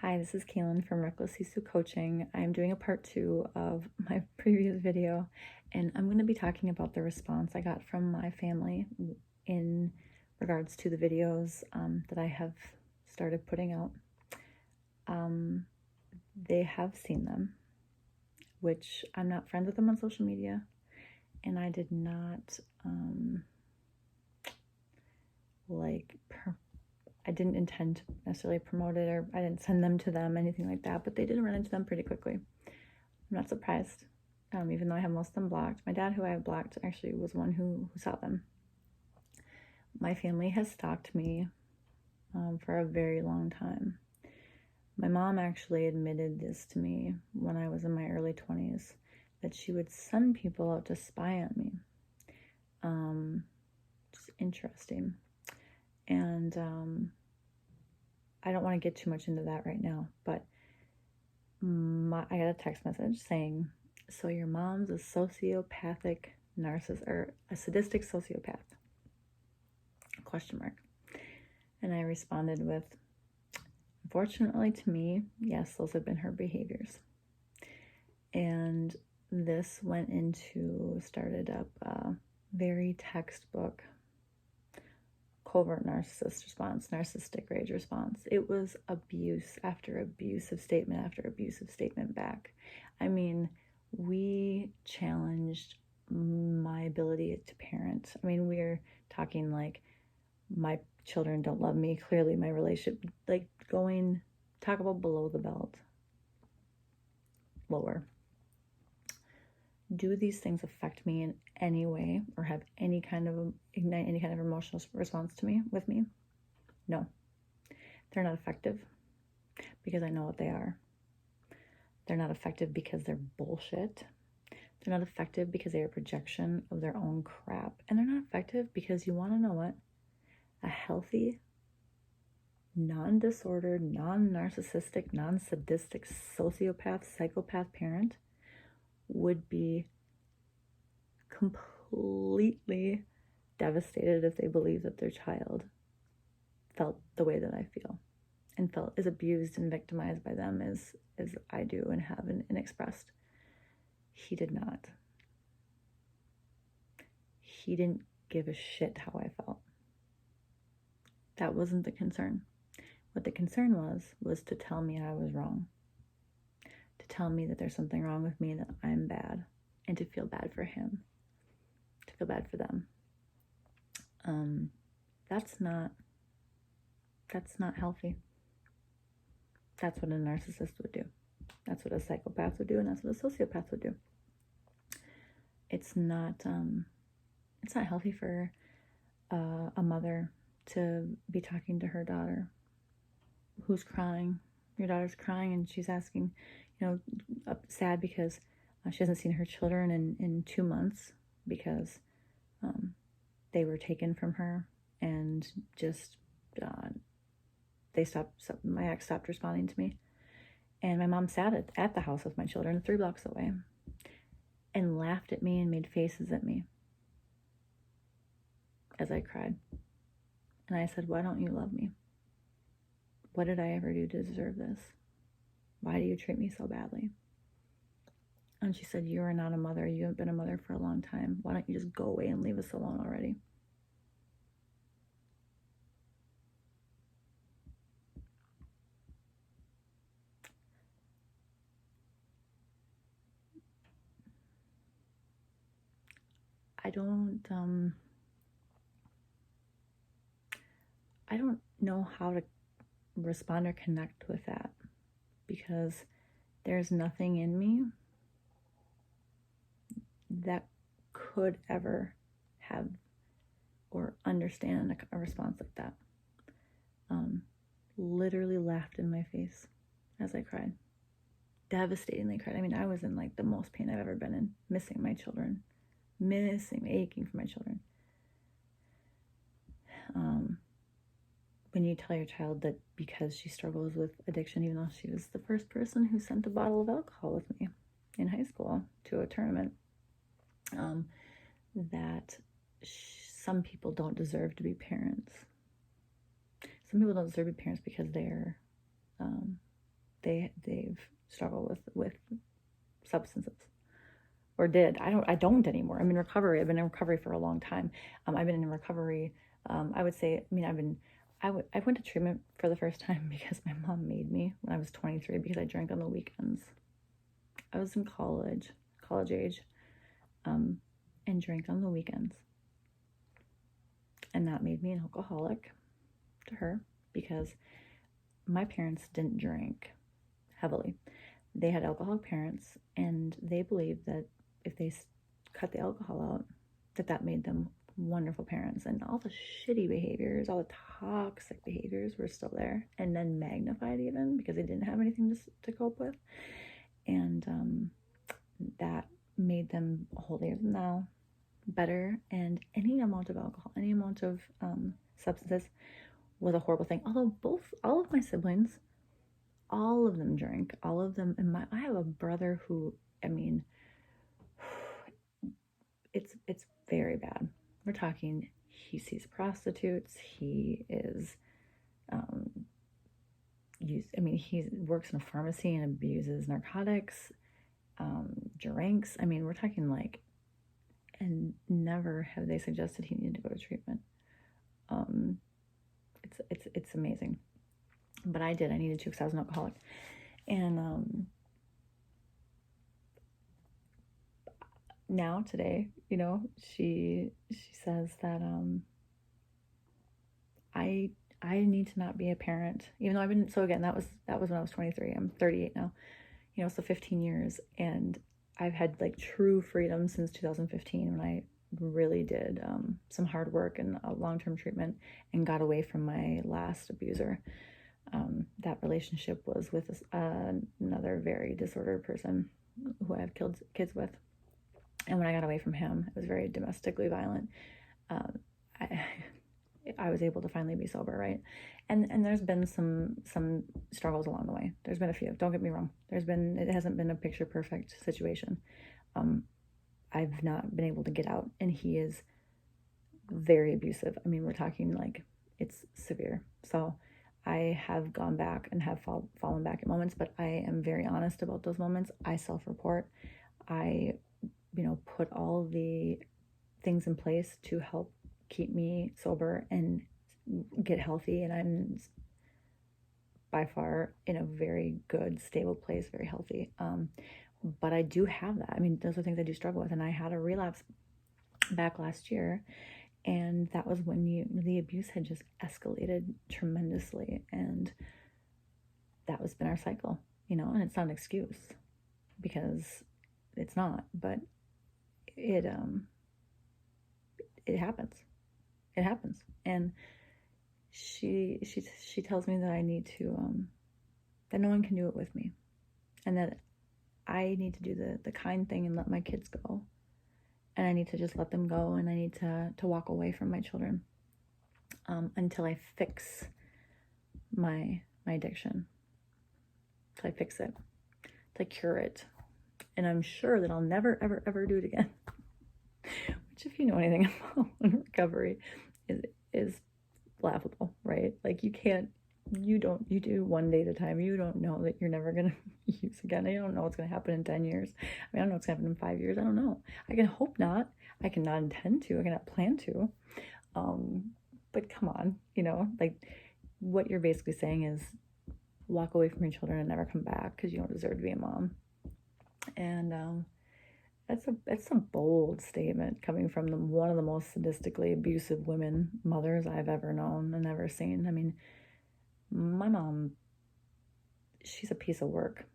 Hi, this is Kaylin from Reckless Sisu Coaching. I'm doing a part 2 of my previous video, and I'm going to be talking about the response I got from my family in regards to the videos that I have started putting out. They have seen them, which I'm not friends with them on social media, and I did not I didn't intend to necessarily promote it, or I didn't send them to them, anything like that, but they did run into them pretty quickly. I'm not surprised, even though I have most of them blocked. My dad, who I have blocked, actually was one who saw them. My family has stalked me for a very long time. My mom actually admitted this to me when I was in my early 20s, that she would send people out to spy on me. It's interesting. And I don't want to get too much into that right now, but I got a text message saying, so your mom's a sociopathic narcissist, or a sadistic sociopath, ? And I responded with, unfortunately to me, yes, those have been her behaviors. And this started up a very textbook covert narcissist response, narcissistic rage response. It was abuse after abusive statement after abusive statement back. I mean, we challenged my ability to parent. I mean, we're talking like, my children don't love me. Clearly, my relationship, talk about below the belt, lower. Do these things affect me in any way, or have ignite any kind of emotional response with me? No. They're not effective because I know what they are. They're not effective because they're bullshit. They're not effective because they are a projection of their own crap. And they're not effective because, you want to know what? A healthy, non-disordered, non-narcissistic, non-sadistic, sociopath, psychopath parent would be completely devastated if they believed that their child felt the way that I feel, and is abused and victimized by them as I do and have and expressed. He did not. He didn't give a shit how I felt. That wasn't the concern. What the concern was to tell me I was wrong, to tell me that there's something wrong with me, that I'm bad, and to feel bad for him, to feel bad for them. That's not healthy. That's what a narcissist would do. That's what a psychopath would do, and that's what a sociopath would do. It's not healthy for a mother to be talking to her daughter who's crying. Your daughter's crying, and she's asking, sad because she hasn't seen her children in 2 months because they were taken from her, and just my ex stopped responding to me. And my mom sat at the house with my children 3 blocks away and laughed at me and made faces at me as I cried. And I said, why don't you love me? What did I ever do to deserve this? Why do you treat me so badly? And she said, you are not a mother. You haven't been a mother for a long time. Why don't you just go away and leave us alone already? I don't know how to respond or connect with that, because there's nothing in me that could ever have or understand a response like that. Literally laughed in my face as I cried. Devastatingly cried. I mean, I was in the most pain I've ever been in, missing my children, aching for my children. When you tell your child that because she struggles with addiction, even though she was the first person who sent a bottle of alcohol with me in high school to a tournament, that some people don't deserve to be parents. Some people don't deserve to be parents because they're they've struggled with substances, or did. I don't anymore. I'm in recovery. I've been in recovery for a long time. I've been in recovery. I would say, I mean, I went to treatment for the first time because my mom made me when I was 23, because I drank on the weekends. I was in college age, and drank on the weekends. And that made me an alcoholic to her, because my parents didn't drink heavily. They had alcoholic parents, and they believed that if they cut the alcohol out, that made them wonderful parents. And all the shitty behaviors, all the toxic behaviors were still there, and then magnified even, because they didn't have anything to cope with. And that made them holier than thou, better. And any amount of alcohol, any amount of substances was a horrible thing. Although all of my siblings, all of them drank, all of them. And I have a brother who, I mean, it's very bad. We're talking, he sees prostitutes, he is he works in a pharmacy and abuses narcotics, drinks. I mean, we're talking like, and never have they suggested he needed to go to treatment. It's amazing. But I needed to, because I was an alcoholic. And now today, she says that I need to not be a parent, even though I've been, so again, that was when I was 23. I'm 38 now, so 15 years, and I've had like true freedom since 2015, when I really did some hard work and long-term treatment and got away from my last abuser. That relationship was with another very disordered person who I have kids with. And when I got away from him, it was very domestically violent. I was able to finally be sober, right? And there's been some struggles along the way. There's been a few. Don't get me wrong. It hasn't been a picture perfect situation. I've not been able to get out, and he is very abusive. I mean, we're talking like it's severe. So I have gone back and have fallen back at moments, but I am very honest about those moments. I self-report. I, put all the things in place to help keep me sober and get healthy. And I'm by far in a very good, stable place, very healthy. But I do have that. I mean, those are things I do struggle with. And I had a relapse back last year. And that was when the abuse had just escalated tremendously. And that was been our cycle, and it's not an excuse, because it's not, but it happens. It happens. And she tells me that I need to, that no one can do it with me, and that I need to do the kind thing and let my kids go. And I need to just let them go, and I need to walk away from my children until I fix my addiction, until I fix it, until I cure it. And I'm sure that I'll never, ever, ever do it again. Which, if you know anything about recovery, is laughable, right? Like you do one day at a time. You don't know that you're never going to use again. You don't know what's going to happen in 10 years. I mean, I don't know what's going to happen in 5 years. I don't know. I can hope not. I cannot intend to. I cannot plan to. But come on, like what you're basically saying is walk away from your children and never come back, because you don't deserve to be a mom. And that's a bold statement coming from one of the most sadistically abusive mothers I've ever known and ever seen. I mean, my mom, she's a piece of work.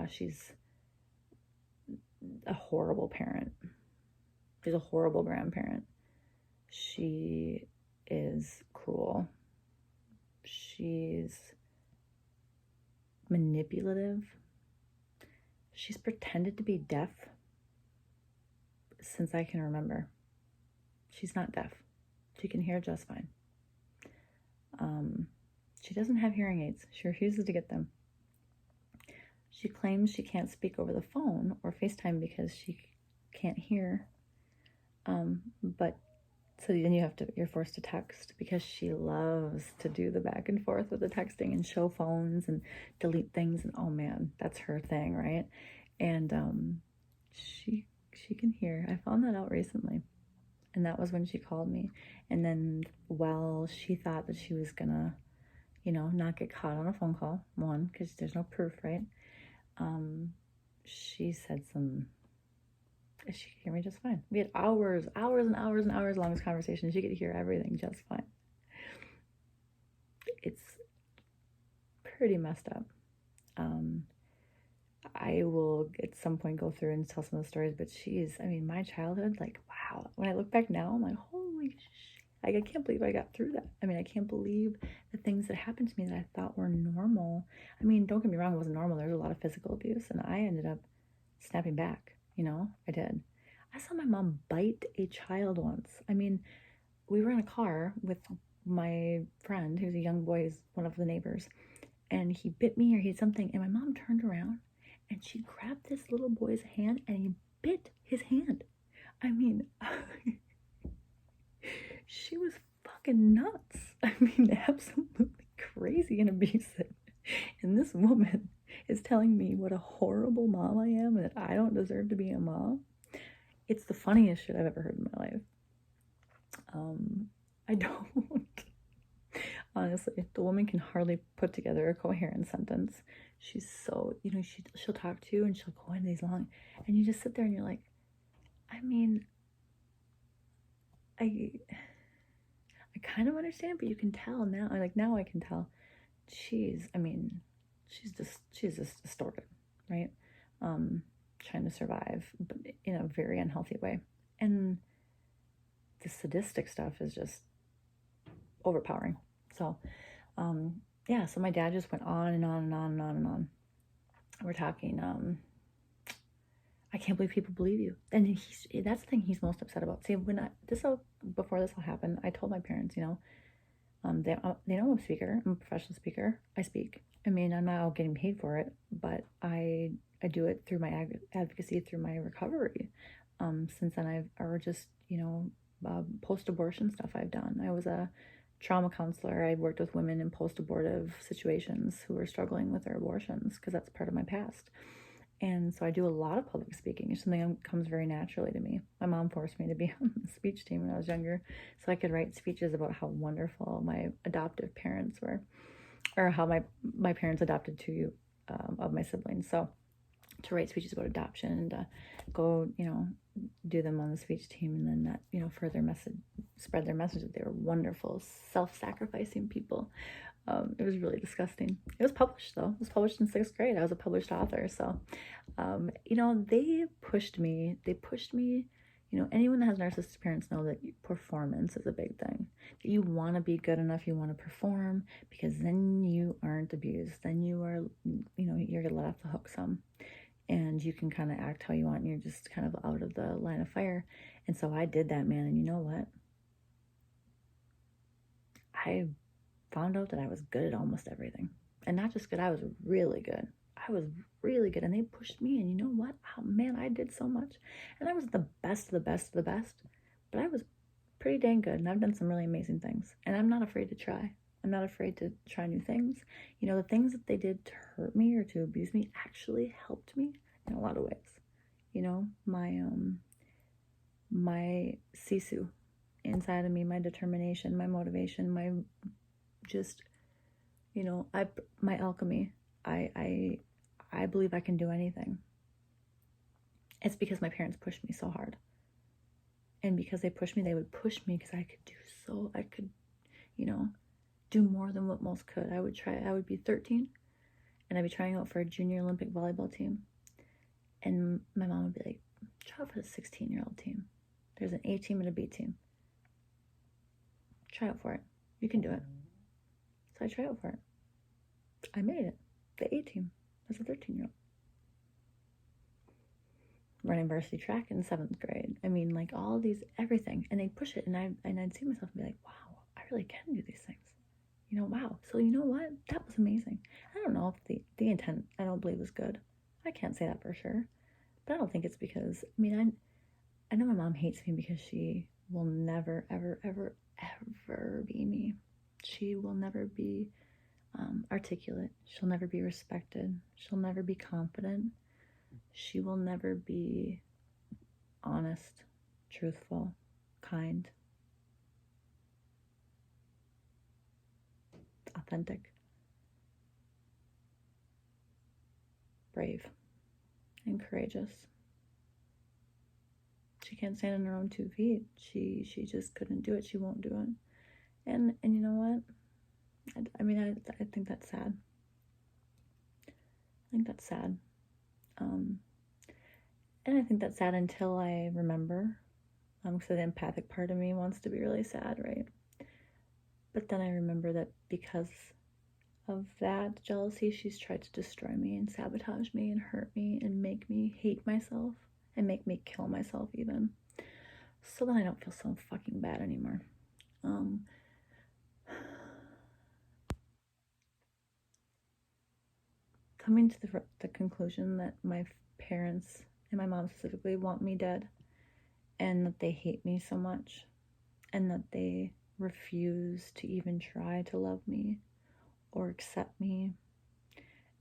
She's a horrible parent. She's a horrible grandparent. She is cruel. She's manipulative. She's pretended to be deaf since I can remember. She's not deaf. She can hear just fine. She doesn't have hearing aids. She refuses to get them. She claims she can't speak over the phone or FaceTime because she can't hear. But So then you're forced to text because she loves to do the back and forth with the texting and show phones and delete things. And oh man, that's her thing, right? And she can hear. I found that out recently. And that was when she called me. And then, well, she thought that she was gonna, not get caught on a phone call. One, because there's no proof, right? She said she could hear me just fine. We had hours and hours and hours long conversation. She could hear everything just fine. It's pretty messed up. I will at some point go through and tell some of the stories, but my childhood, like, wow. When I look back now, I'm like, holy shit. I can't believe I got through that. I can't believe the things that happened to me that I thought were normal. Don't get me wrong, it wasn't normal. There was a lot of physical abuse, and I ended up snapping back. I did. I saw my mom bite a child once. We were in a car with my friend, who's a young boy, who's one of the neighbors, and he bit me or he had something, and my mom turned around and she grabbed this little boy's hand and he bit his hand. She was fucking nuts. Absolutely crazy and abusive. And this woman is telling me what a horrible mom I am and that I don't deserve to be a mom. It's the funniest shit I've ever heard in my life. I don't. Honestly, the woman can hardly put together a coherent sentence. She's so, she'll talk to you and she'll go into these long, and you just sit there and you're like, I kind of understand, but you can tell now. Now I can tell. She's just distorted, right? Trying to survive, but in a very unhealthy way. And the sadistic stuff is just overpowering. So, so my dad just went on and on and on and on and on. We're talking, I can't believe people believe you. And that's the thing he's most upset about. See, before this all happened, I told my parents, they know I'm a speaker. I'm a professional speaker. I speak. I'm not getting paid for it, but I do it through my advocacy, through my recovery. Since then post-abortion stuff I've done. I was a trauma counselor. I worked with women in post-abortive situations who were struggling with their abortions because that's part of my past. And so I do a lot of public speaking. It's something that comes very naturally to me. My mom forced me to be on the speech team when I was younger so I could write speeches about how wonderful my adoptive parents were, or how my parents adopted two of my siblings. So to write speeches about adoption and to go, do them on the speech team, and then that, further spread their message that they were wonderful, self-sacrificing people. It was really disgusting. It was published, though. It was published in 6th grade. I was a published author. So, they pushed me. Anyone that has narcissistic parents know that performance is a big thing. That you want to be good enough, you want to perform, because then you aren't abused. Then you are, you're going to let off the hook some. And you can kind of act how you want, and you're just kind of out of the line of fire. And so I did that, man. And you know what? I found out that I was good at almost everything. And not just good, I was really good. And they pushed me, and you know what? Oh, man, I did so much. And I was the best of the best of the best. But I was pretty dang good, and I've done some really amazing things. And I'm not afraid to try. I'm not afraid to try new things. The things that they did to hurt me or to abuse me actually helped me in a lot of ways. My sisu inside of me, my determination, my motivation, my just, my alchemy. I believe I can do anything. It's because my parents pushed me so hard. And because they pushed me, they would push me because I could do more than what most could. I would be 13 and I'd be trying out for a junior Olympic volleyball team. And my mom would be like, try out for the 16-year-old team. There's an A team and a B team. Try out for it. You can do it. So I tried out for it. I made it. The A team as a 13-year-old. Running varsity track in 7th grade. All these, everything. And they'd push it, and I'd see myself and be like, wow, I really can do these things. Wow. So you know what? That was amazing. I don't know if the intent, I don't believe was good. I can't say that for sure. But I don't think it's because, I know my mom hates me because she will never, ever, ever, ever be me. She will never be articulate. She'll never be respected. She'll never be confident. She will never be honest, truthful, kind, authentic, brave, and courageous. She can't stand on her own 2 feet. She just couldn't do it. She won't do it. And you know what? I think that's sad. I think that's sad. And I think that's sad until I remember. So the empathic part of me wants to be really sad, right? But then I remember that because of that jealousy, she's tried to destroy me and sabotage me and hurt me and make me hate myself and make me kill myself even. So then I don't feel so fucking bad anymore. Coming to the conclusion that my parents, and my mom specifically, want me dead, and that they hate me so much, and that they refuse to even try to love me or accept me,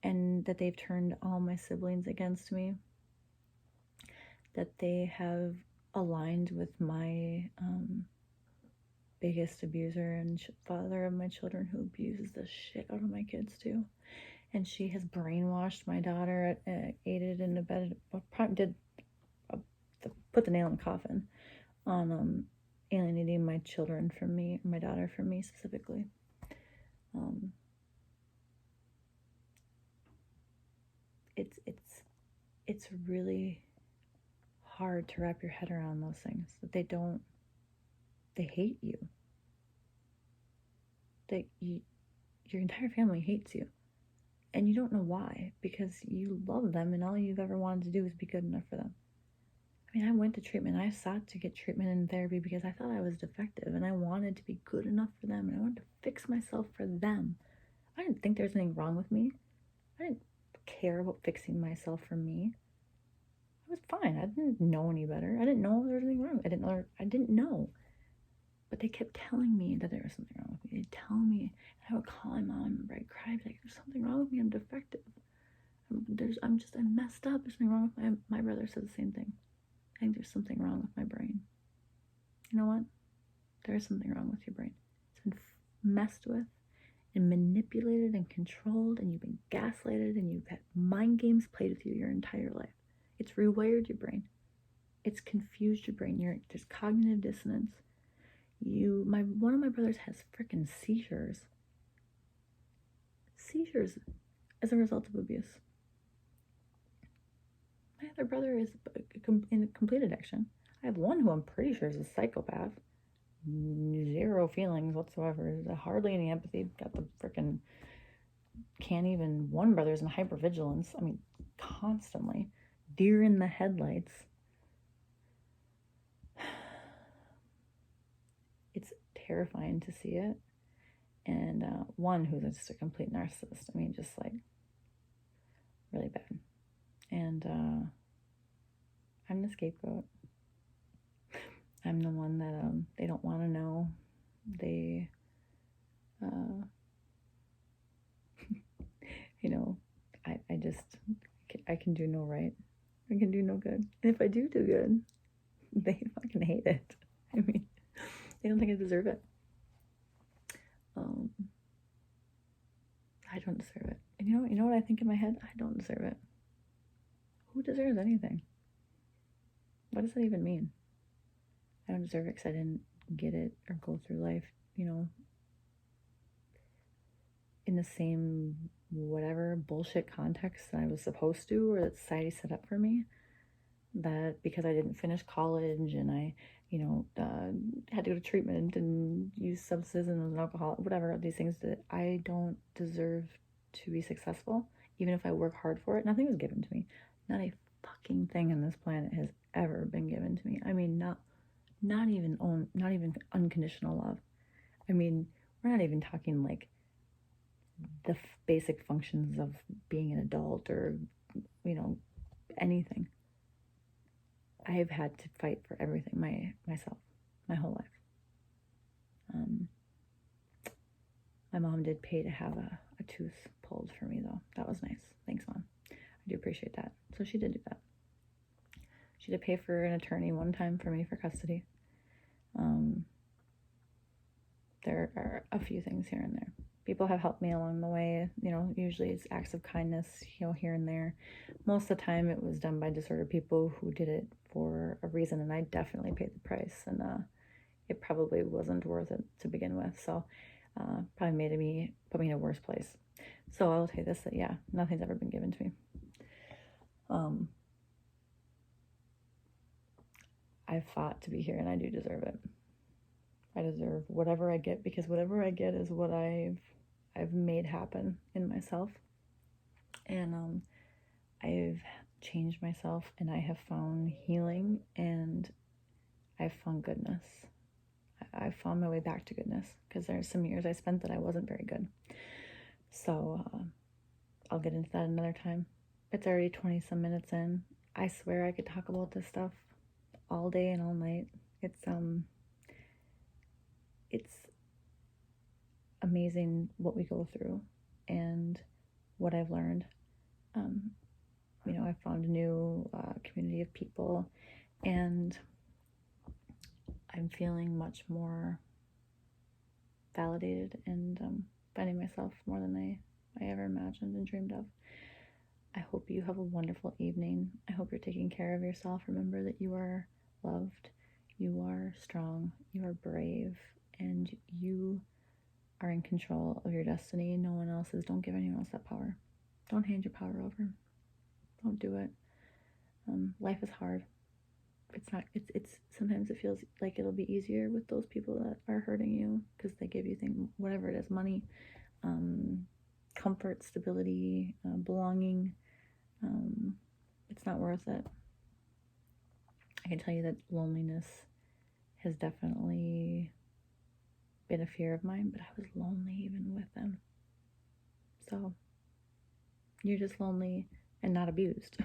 and that they've turned all my siblings against me, that they have aligned with my biggest abuser and father of my children, who abuses the shit out of my kids too. And she has brainwashed my daughter, aided and abetted, did put the nail in the coffin on alienating my children from me, my daughter from me specifically. It's really hard to wrap your head around those things, that they hate you. Your entire family hates you. And you don't know why, because you love them and all you've ever wanted to do is be good enough for them. I mean, I went to treatment. I sought to get treatment and therapy because I thought I was defective and I wanted to be good enough for them and I wanted to fix myself for them. I didn't think there was anything wrong with me. I didn't care about fixing myself for me. I was fine. I didn't know any better. I didn't know there was anything wrong. I didn't know. But they kept telling me that there was something wrong with me. They'd tell me, and I would call my mom. I remember I'd cry, like, there's something wrong with me. I'm defective. I'm messed up. There's something wrong with my brother said the same thing. I think there's something wrong with my brain. You know what? There is something wrong with your brain. It's been messed with and manipulated and controlled, and you've been gaslighted, and you've had mind games played with you your entire life. It's rewired your brain. It's confused your brain. There's cognitive dissonance. One of my brothers has freaking seizures. Seizures as a result of abuse. My other brother is in complete addiction. I have one who I'm pretty sure is a psychopath. 0 feelings whatsoever. Hardly any empathy. Got the freaking one brother's in hypervigilance. I mean, constantly. Deer in the headlights. It's terrifying to see it. And one who's just a complete narcissist. I mean, just like really bad. And I'm the scapegoat. I'm the one that they don't want to know. They, I can do no right. I can do no good. And if I do good, they fucking hate it. I mean, they don't think I deserve it. I don't deserve it. And you know what I think in my head? I don't deserve it. Who deserves anything? What does that even mean? I don't deserve it because I didn't get it or go through life, in the same whatever bullshit context that I was supposed to, or that society set up for me. That because I didn't finish college and I, had to go to treatment and use substances and alcohol, whatever, these things, that I don't deserve to be successful, even if I work hard for it. Nothing was given to me. Not a fucking thing on this planet has ever been given to me. I mean, not even unconditional love. I mean, we're not even talking like the basic functions of being an adult or, anything. I have had to fight for everything myself. my whole life. My mom did pay to have a tooth pulled for me, though. That was nice. Thanks, Mom. I do appreciate that. So she did do that. She did pay for an attorney one time for me for custody. There are a few things here and there. People have helped me along the way. You know, usually it's acts of kindness, you know, here and there. Most of the time it was done by disordered people who did it for a reason, and I definitely paid the price, and it probably wasn't worth it to begin with. So probably put me in a worse place. So I'll tell you this, that yeah, nothing's ever been given to me. I fought to be here, and I do deserve it. I deserve whatever I get, because whatever I get is what I've made happen in myself. And I've changed myself, and I have found healing, and I've found goodness. I found my way back to goodness, because there's some years I spent that I wasn't very good. So I'll get into that another time. It's already 20 some minutes in. I swear I could talk about this stuff all day and all night. It's amazing what we go through and what I've learned. You know, I found a new community of people, and I'm feeling much more validated and finding myself more than I ever imagined and dreamed of. I hope you have a wonderful evening. I hope you're taking care of yourself. Remember that you are loved, you are strong, you are brave, and you are in control of your destiny. No one else is. Don't give anyone else that power. Don't hand your power over. Don't do it. Life is hard. It's not. It's sometimes it feels like it'll be easier with those people that are hurting you, because they give you things, whatever it is, money, comfort, stability, belonging. It's not worth it. I can tell you that loneliness has definitely been a fear of mine, but I was lonely even with them. So you're just lonely and not abused.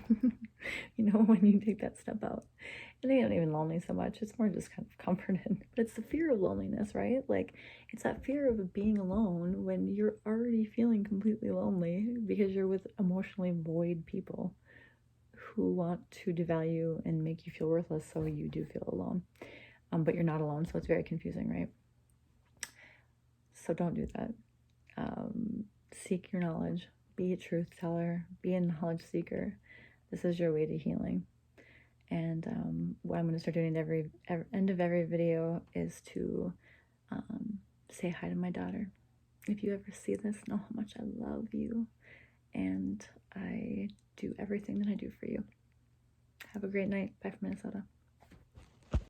You know, when you take that step out. And they aren't even lonely so much. It's more just kind of comforted. But it's the fear of loneliness, right? Like, it's that fear of being alone when you're already feeling completely lonely because you're with emotionally void people who want to devalue and make you feel worthless, so you do feel alone. But you're not alone, so it's very confusing, right? So don't do that. Seek your knowledge. Be a truth teller. Be a knowledge seeker. This is your way to healing. And what I'm going to start doing at every end of every video is to say hi to my daughter. If you ever see this, know how much I love you, and I do everything that I do for you. Have a great night. Bye from Minnesota.